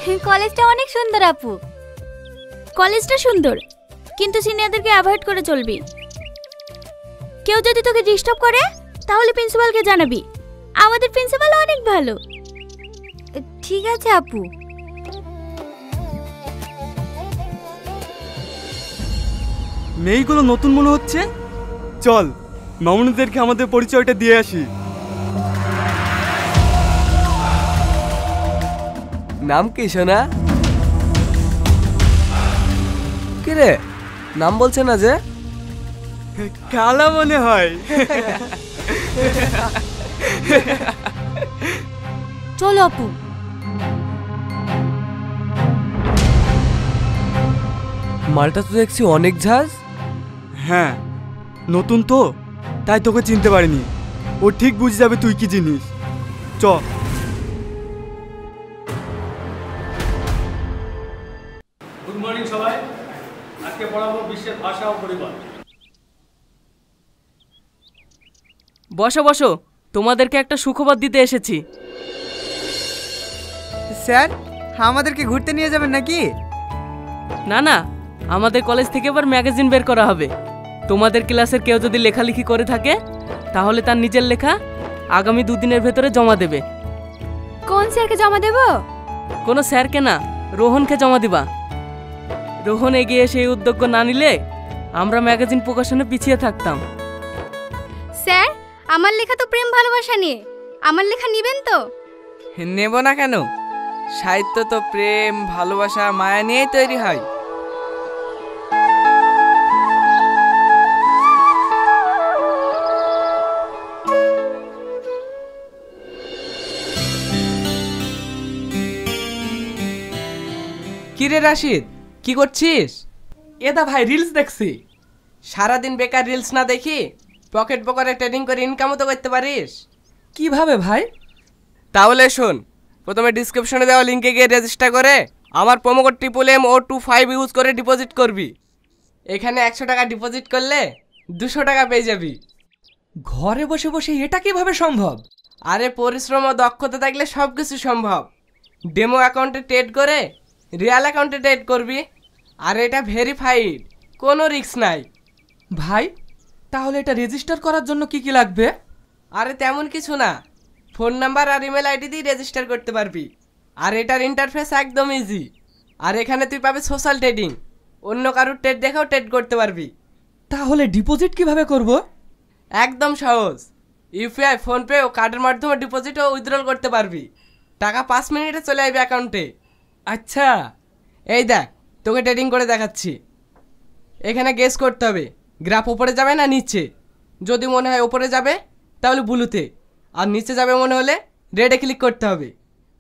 কলেজটা অনেক সুন্দর আপু। কলেজটা সুন্দর, কিন্তু সিনিয়রদেরকে অ্যাভয়েড করে চলবি। কেউ যদি তোকে ডিস্টার্ব করে তাহলে প্রিন্সিপালকে জানাবি। আমাদের প্রিন্সিপাল অনেক ভালো। ঠিক আছে আপু। মেয়েগুলো নতুন মনে হচ্ছে, চল মামুনিদেরকে আমাদের পরিচয়টা দিয়ে আসি। নাম কি সোনা? কি রে, নাম বলছে না যে? কালা মনে হয়। চলো আপু। মালটা তো দেখছি অনেক ঝাঁজ। হ্যাঁ, নতুন তো, তাই তোকে চিনতে পারিনি। ও ঠিক বুঝে যাবে তুই কি জিনিস। চ। গুড মর্নিং সবাই। আজকে পড়াবো বিশ্বের ভাষা ও পরিবার। বসো বসো, তোমাদেরকে একটা সুখবর দিতে এসেছি। স্যার, আমাদেরকে ঘুরতে নিয়ে যাবেন নাকি? না না, আমাদের কলেজ থেকে এবার ম্যাগাজিন বের করা হবে। তোমাদের ক্লাসের কেউ যদি লেখালেখি করে থাকে তাহলে তার নিজের লেখা আগামী 2 দিনের ভেতরে জমা দেবে। কোন স্যারকে জমা দেব? কোনো স্যারকে না, রোহনকে জমা দিবা। রোহন এগিয়ে এসে এই উদ্যোগ না নিলে আমরা ম্যাগাজিন প্রকাশনে পিছিয়ে থাকতাম। স্যার, আমার লেখা তো প্রেম ভালোবাসা নিয়ে, আমার লেখা নেবেন তো? নেব না কেন? সাহিত্য তো প্রেম ভালোবাসা মায়া নিয়েই তৈরি হয়। কিরে রাশিদ, কি করছিস? এদা ভাই, রিলস দেখছি। সারাদিন বেকার রিলস না দেখি পকেট পকেটে ট্রেডিং করে ইনকামও তো করতে পারিস। কিভাবে ভাই? তাহলে শোন, প্রথমে ডিসক্রিপশনে দেওয়া লিঙ্কে গিয়ে রেজিস্টার করে আমার প্রোমো কোড MO25 ইউজ করে ডিপোজিট করবি। এখানে 100 টাকা ডিপোজিট করলে 200 টাকা পেয়ে যাবি। ঘরে বসে বসে এটা কিভাবে সম্ভব? আরে পরিশ্রম ও দক্ষতা থাকলে সব কিছু সম্ভব। ডেমো অ্যাকাউন্টে ট্রেড করে রিয়েল অ্যাকাউন্টে ট্রেড করবি, আর এটা ভেরিফাইড, কোনো রিস্ক নাই। ভাই, তাহলে এটা রেজিস্টার করার জন্য কি কি লাগবে? আরে তেমন কিছু না, ফোন নাম্বার আর ইমেল আইডি দিয়ে রেজিস্টার করতে পারবি। আর এটার ইন্টারফেস একদম ইজি। আর এখানে তুই পাবি সোশ্যাল ট্রেডিং, অন্য কারোর ট্রেড দেখেও ট্রেড করতে পারবি। তাহলে ডিপোজিট কিভাবে করব? একদম সহজ, ইউপিআই, ফোনপে ও কার্ডের মাধ্যমে ডিপোজিট ও উইথড্রল করতে পারবি। টাকা 5 মিনিটে চলে আসবে অ্যাকাউন্টে। আচ্ছা, এই দেখ, তোকে ট্রেডিং করে দেখাচ্ছি। এখানে গেস করতে হবে গ্রাফ উপরে যাবে না নিচে। যদি মনে হয় উপরে যাবে তাহলে ব্লুতে, আর নিচে যাবে মনে হলে রেডে ক্লিক করতে হবে।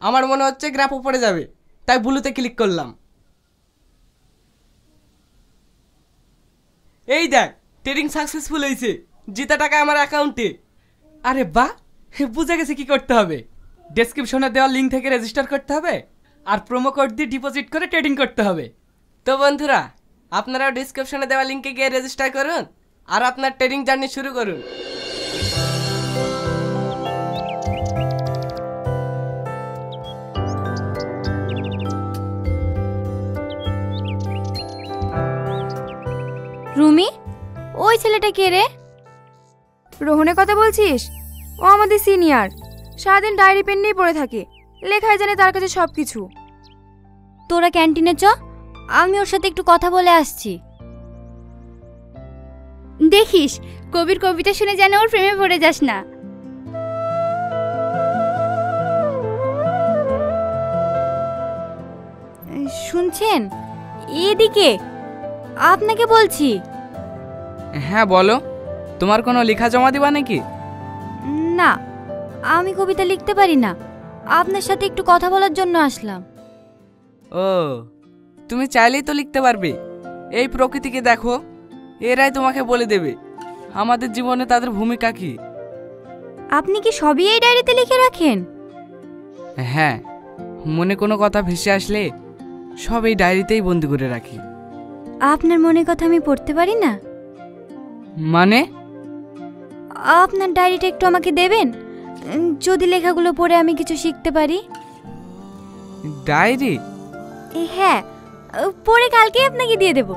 আমার মনে হচ্ছে গ্রাফ উপরে যাবে, তাই ব্লুতে ক্লিক করলাম। এই দেখ, ট্রেডিং সাকসেসফুল হয়েছে, জিতা টাকা আমার অ্যাকাউন্টে। আরে বাহ, বুঝে গেছে কি করতে হবে। ডেসক্রিপশনে দেওয়া লিঙ্ক থেকে রেজিস্টার করতে হবে আর প্রোমো কোড দিয়ে ডিপোজিট করে ট্রেডিং করতে হবে। তো বন্ধুরা, আপনারাও ডেসক্রিপশনে দেওয়া লিঙ্কে গিয়ে রেজিস্টার করুন আর আপনার ট্রেডিং জার্নি শুরু করুন। রুমি, ওই ছেলেটা কে রে? রোহনের কথা বলছিস? ও আমাদের সিনিয়র, সারাদিন ডায়েরি পেন নিয়ে পড়ে থাকে, লেখায় জানে তার কাছে সব কিছু। তোরা ক্যান্টিনে চ, আমি ওর সাথে একটু কথা বলে আসছি। দেখিস, কবির কবিতা শুনে যেন ওর প্রেমে পড়ে যাস না। শুনছেন? এদিকে আপনাকে বলছি। হ্যাঁ বলো, তোমার কোনো লেখা জমা দিবা নাকি? না, আমি কবিতা লিখতে পারি না, আপনার সাথে একটু কথা বলার জন্য আসলাম। ও, তুমি চাইলেই তো লিখতে পারবে। এই প্রকৃতিকে দেখো, এরাই তোমাকে বলে দেবে আমাদের জীবনে তাদের ভূমিকা কি। আপনি কি সবই এই ডায়েরিতে লিখে রাখেন? হ্যাঁ, মনে কোনো কথা ভেসে আসলে সব এই ডায়েরিতেই বন্দি করে রাখি। আপনার মনের কথা আমি পড়তে পারি না? মানে? আপনার ডায়েরিটা একটু আমাকে দেবেন, যদি লেখাগুলো পড়ে আমি কিছু শিখতে পারি। ডায়েরি? হ্যাঁ, পরে কালকে আপনাকে দিয়ে দেব।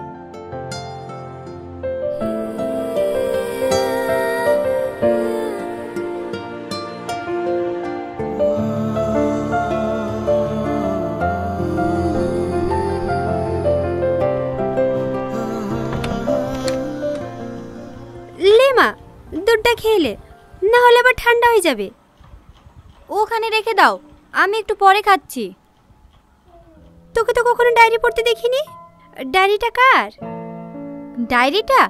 লেমা, দুধটা খেলে, না হলে আবার ঠান্ডা হয়ে যাবে। ওখানে রেখে দাও, আমি একটু পরে খাচ্ছি। তোকে তো কখনো ডায়েরি পড়তে দেখিনি। ডায়েরিটা কার? ডায়েরিটা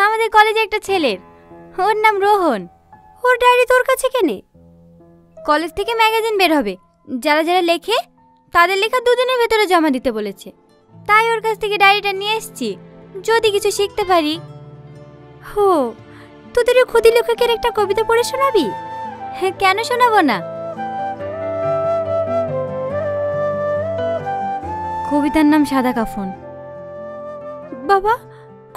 আমাদের কলেজে একটা ছেলের, ওর নাম রোহন। ওর ডায়েরি তোর কাছে কেনে? কলেজ থেকে ম্যাগাজিন বের হবে, যারা যারা লেখে তাদের লেখা 2 দিনের ভেতরে জমা দিতে বলেছে, তাই ওর কাছ থেকে ডায়েরিটা নিয়ে এসেছি, যদি কিছু শিখতে পারি। হো, তোদের খুদি লেখকের একটা কবিতা পড়ে শোনাবি? হ্যাঁ, কেন শোনাবো না। কবিতার নাম সাদা কাফন। বাবা,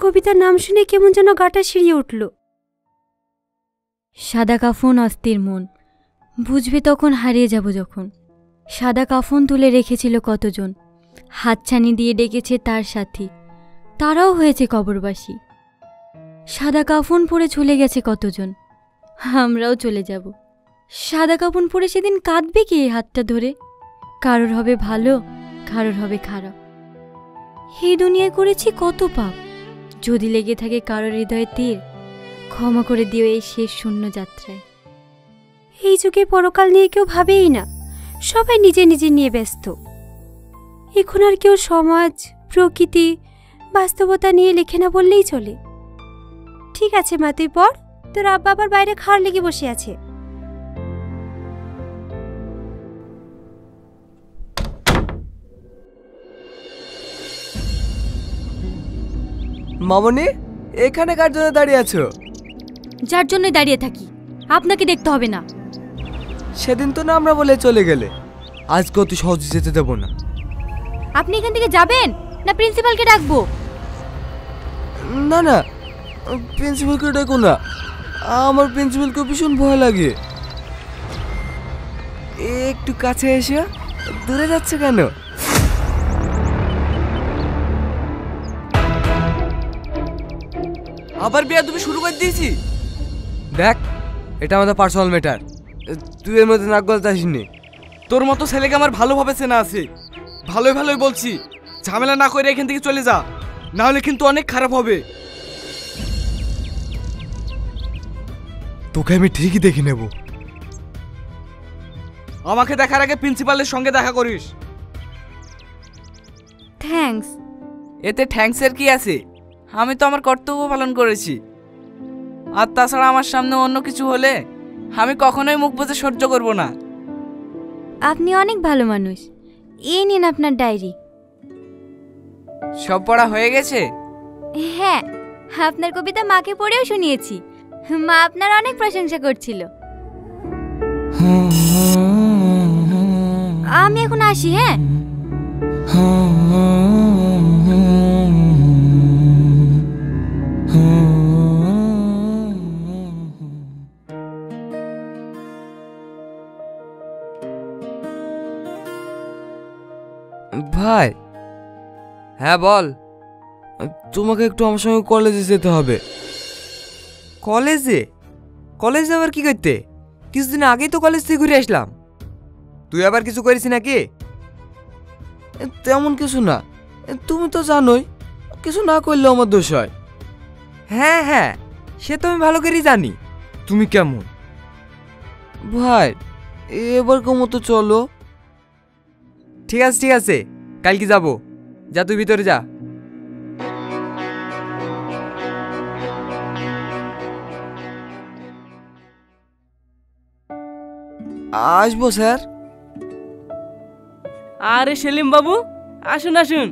কবিতার নাম শুনে কেমন যেন গাটা শিরিয়ে উঠল। সাদা কাফন অস্থির মন, বুঝবে তখন হারিয়ে যাব যখন। সাদা কাফন তুলে রেখেছিল কতজন, হাতছানি দিয়ে ডেকেছে তার সাথী, তারাও হয়েছে কবরবাসী। সাদা কাফন পরে চলে গেছে কতজন, আমরাও চলে যাব। সাদা কাফন পরে সেদিন কাঁদবে কে হাতটা ধরে? কারোর হবে ভালো, কারোর হবে খারাপ। এই দুনিয়ায় করেছি কত পাপ, যদি লেগে থাকে কারোর হৃদয়ে তীর, ক্ষমা করে দিও এই শেষ শূন্য যাত্রায়। এই যুগে পরকাল নিয়ে কেউ ভাবেই না, সবাই নিজে নিজে নিয়ে ব্যস্ত। এখন আর কেউ সমাজ, প্রকৃতি, বাস্তবতা নিয়ে লেখে না বললেই চলে। ঠিক আছে মা, তুই পড়, তোর আব্বা আবার বাইরে খাওয়ার লেগে বসে আছে। মামনি, এখানে কার জন্য দাঁড়িয়ে আছো? যার জন্যই দাঁড়িয়ে থাকি, আপনাকে দেখতে হবে না। সেদিন তো না আমরা বলে চলে গেলে, আজকে অত সহজে যেতে দেবো না। আপনি এখান থেকে যাবেন না প্রিন্সিপালকে ডাকবো? না না, প্রিন্সিপালকে ডাকো না, আমার প্রিন্সিপালকে ভীষণ ভয় লাগে। একটু কাছে এসে দূরে যাচ্ছে কেন? আবার বিয়া তুমি শুরু করে দিয়েছি। দেখ, এটা আমাদের পার্সোনাল ম্যাটার, তুই এর মধ্যে নাক গলাতে আসিনি। তোর মতো ছেলেকে আমার ভালোভাবে চেনা আছে, ভালোই ভালোই বলছি, ঝামেলা না করে এখান থেকে চলে যা, না হলে কিন্তু অনেক খারাপ হবে। তোকে আমি ঠিকই দেখে নেব। আমাকে দেখার আগে প্রিন্সিপালের সঙ্গে দেখা করিস। থ্যাঙ্কস। এতে থ্যাঙ্কসের কি আছে? আমি তো আমার কর্তব্য পালন করেছি। আর তাছাড়া আমার সামনে অন্য কিছু হলে আমি কখনোই মুখ বুজে সহ্য করব না। আপনি অনেক ভালো মানুষ। এই নিন আপনার ডায়েরি। সব পড়া হয়ে গেছে? হ্যাঁ, আপনার কবিতা মাকে পড়েও শুনিয়েছি, মা আপনার অনেক প্রশংসা করছিল। আমি এখন আসি। হ্যাঁ, ভাই। হ্যাঁ বল। তোমাকে একটু আমার সঙ্গে কলেজে যেতে হবে। কলেজে? কলেজে আবার কি করতে? কিছুদিন আগেই তো কলেজ থেকে ঘুরে আসলাম। তুই আবার কিছু করিস নাকি? তেমন কিছু না, তুমি তো জানোই, কিছু না করলেও আমার দোষ হয়। হ্যাঁ হ্যাঁ, সে তো আমি ভালো করেই জানি তুমি কেমন। ভাই, এবার মতো চলো। ঠিক আছে ঠিক আছে, কালকে যাবো। যা তুই ভিতরে যা। আসবো স্যার। আরে সেলিম বাবু, আসুন আসুন,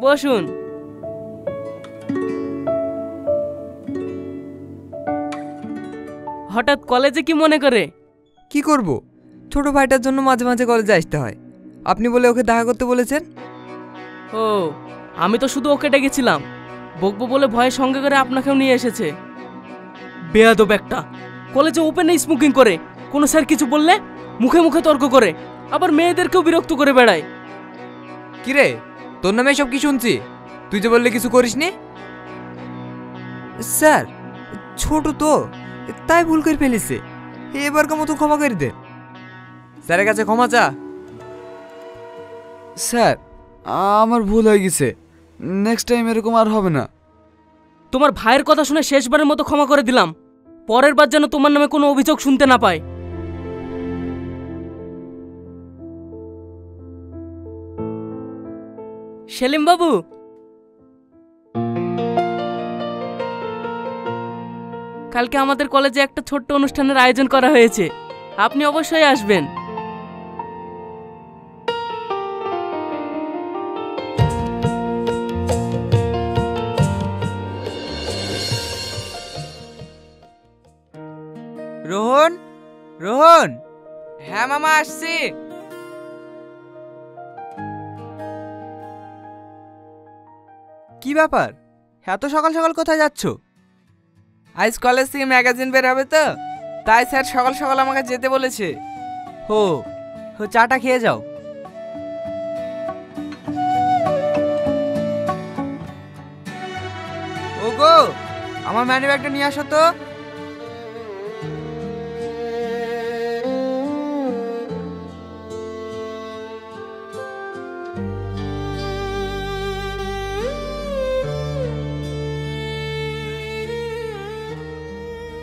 বসুন। হঠাৎ কলেজে কি মনে করে? কি করব, ছোট ভাইটার জন্য মাঝে মাঝে কলেজে আসতে হয়। আপনি বলে ওকে দেখা করতে বলেছেন। ও, আমি তো শুধু ওকে ডেকেছিলাম, বকবো বলে ভয়ের সঙ্গে করে আপনাকেও নিয়ে এসেছে। বেয়াদব একটা, কলেজে ওপেনে স্মোকিং করে, কোনো স্যার কিছু বললে মুখে মুখে তর্ক করে, আবার মেয়েদেরকেও বিরক্ত করে বেড়ায়। কিরে, তোর নামে সব কি শুনছি? তুই যে বললে কিছু করিসনি। স্যার, ছোট তো তাই ভুল করে ফেলেছে, এবারকার মতো ক্ষমা করে দে। স্যারের কাছে ক্ষমা চা। স্যার, আমার ভুল হয়ে গেছে, নেক্সট টাইম এরকম আর হবে না। তোমার ভাইয়ের কথা শুনে শেষবারের মতো ক্ষমা করে দিলাম, পরের বার যেন তোমার নামে কোনো অভিযোগ শুনতে না পায়। সেলিম বাবু, কালকে আমাদের কলেজে একটা ছোট্ট অনুষ্ঠানের আয়োজন করা হয়েছে, আপনি অবশ্যই আসবেন। রোহন, রোহন। হ্যাঁ মামা, আসছি। কি ব্যাপার, এত সকাল সকাল কোথায় যাচ্ছ? আজ কলেজ থেকে ম্যাগাজিন বের হবে তো, তাই স্যার সকাল সকাল আমাকে যেতে বলেছে। হো, চাটা খেয়ে যাও। ওগো, আমার ম্যানি ব্যাগটা নিয়ে আসো তো।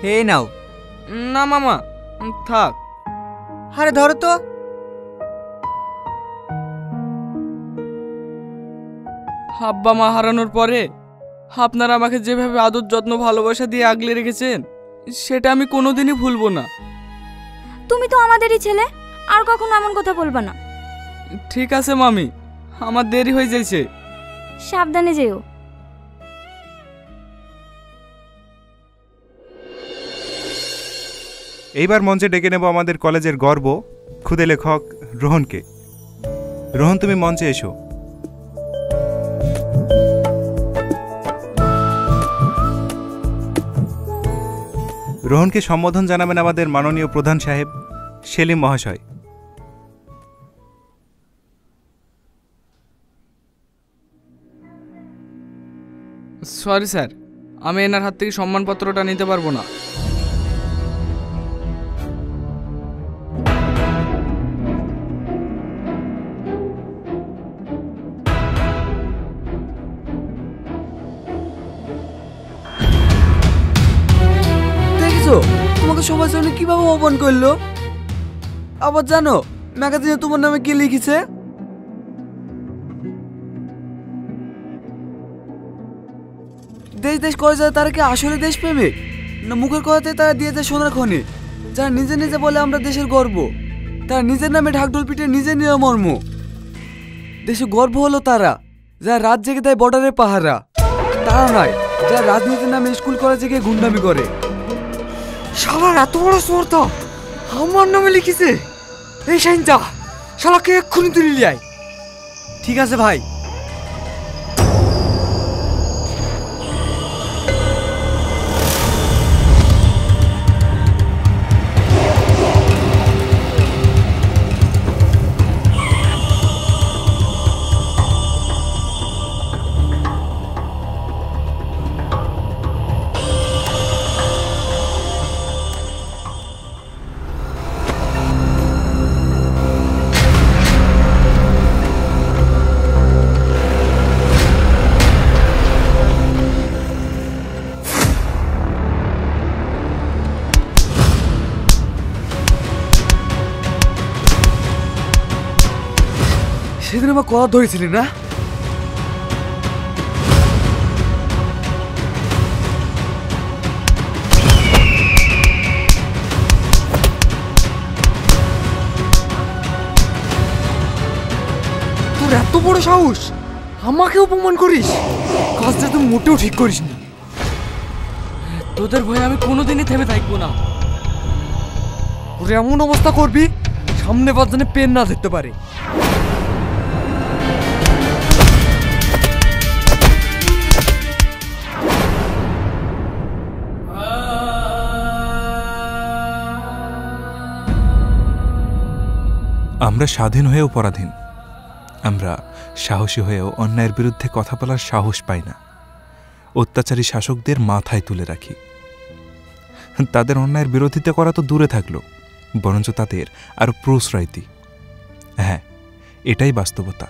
হে নাও। না মামা, থাক। আরে ধরো তো। আব্বা মা হারানোর পরে আপনারা আমাকে যেভাবে আদর যত্ন ভালোবাসা দিয়ে আগলে রেখেছেন, সেটা আমি কোনোদিনই ভুলবো না। তুমি তো আমাদেরই ছেলে, আর কখনো এমন কথা বলবা না। ঠিক আছে মামি, আমার দেরি হয়ে যাচ্ছে। সাবধানে যেও। এইবার মঞ্চে ডেকে নেব আমাদের কলেজের গর্ব, খুদে লেখক রোহনকে। রোহন, তুমি মঞ্চে এসো। রোহনকে সম্বোধন জানাবেন আমাদের মাননীয় প্রধান সাহেব সেলিম মহাশয়। সরি স্যার, আমি এনার হাত থেকে সম্মানপত্রটা নিতে পারবো না। দেখেছো তোমাকে সবার সামনে কিভাবে অপমান করলো? আবার জানো ম্যাগাজিনে তোমার নামে কি লিখেছে? দেশ দেশ করে যায় তারা কি আসলে দেশপ্রেমিক, না মুখের কথাতে তারা দিয়ে যায় সোনার খনি? যারা নিজে নিজে বলে আমরা দেশের গর্ব, তারা নিজের নামে ঢাকঢোল পিটে নিজে নিয়ে মর্ম। দেশে গর্ব হলো তারা যারা রাত জেগে দেয় বর্ডারের পাহারা, তারা নয় যারা রাজনীতির নামে স্কুল কলেজে গিয়ে গুন্ডামি করে। শালার এত বড় স্পর্ধা আমার নামে লিখেছে। এই শাইনটা শালাকে এক্ষুনি তুলে নিয়ে আয়। ঠিক আছে ভাই। সেদিন আমার কলা ধরেছিলি না? তোর এত বড় সাহস, আমাকে অপমান করিস? কাজটা তুই মোটেও ঠিক করিস না। তোদের ভয়ে আমি কোনোদিনই থেমে থাকবো না। তোর এমন অবস্থা করবি সামনে বাজানে পেন না ধরতে পারে। আমরা স্বাধীন হয়েও পরাধীন। আমরা সাহসী হয়েও অন্যায়ের বিরুদ্ধে কথা বলার সাহস পাই না। অত্যাচারী শাসকদের মাথায় তুলে রাখি। তাদের অন্যায়ের বিরোধিতা করা তো দূরে থাকলো, বরঞ্চ তাদের আরও প্রশ্রয় দিই। হ্যাঁ, এটাই বাস্তবতা।